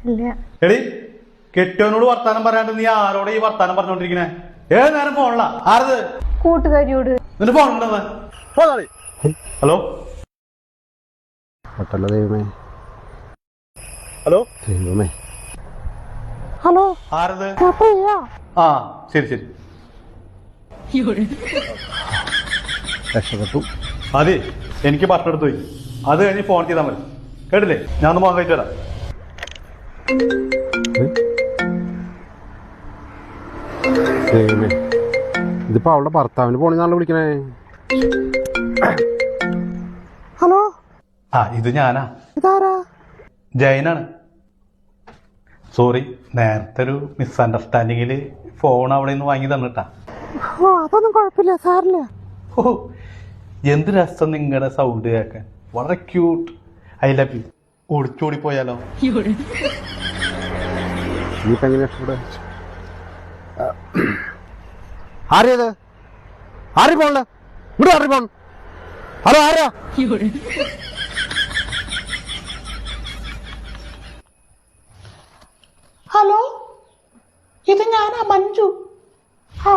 എടി കെട്ടിയവനോട് വർത്താനം പറയാണ്ട് നീ ആരോട് ഈ വർത്താനം പറഞ്ഞോണ്ടിരിക്കണേ? ഏത് നേരം ഫോണില? ആരത്? കൂട്ടുകാരിയോട്. നിന്റെ ഫോൺ ഉണ്ടെന്ന്? ഹലോ ദൈവമേ, ഹലോ ദൈവമേ, ഹലോ, ആരത്? ആ ശരി ശരി, രക്ഷപ്പെട്ടു. അതെ എനിക്ക് ഭക്ഷണം എടുത്തു പോയി. അത് കഴിഞ്ഞ് ഫോൺ ചെയ്താൽ മതി. കേട്ടില്ലേ? ഞാൻ ഒന്ന് മോൻ കഴിച്ചു വരാം. ദൈവമേ, ഇതിപ്പോ അവളുടെ ഭർത്താവിന് പോണെന്നാണല്ലോ വിളിക്കണേ. ഹലോ, ആ ഇത് ഞാനാ, ഇതാരാ? ജയനാണ്. സോറി, നേരത്തെ ഒരു മിസ്അണ്ടർസ്റ്റാൻഡിങ്ങില് ഫോൺ അവിടെ നിന്ന് വാങ്ങി തന്നിട്ടാ. ഓ, അതൊന്നും കുഴപ്പമില്ല, സാറില്ല. ഓ എന്ത് രസം നിങ്ങളുടെ സൗണ്ട് കേൾക്കാൻ. വളരെ ക്യൂട്ട്. I love you. ഒളിച്ചോടി പോയാലോ? ഇനിയിപ്പോ എങ്ങനെ രക്ഷപ്പെടാ? ആരേത്? ആരി പോണ ഇവിടെ? ആരി പോൺ? ഹലോ, ആരാ? ഹലോ, ഇത് ഞാനാ, മഞ്ജു. ആ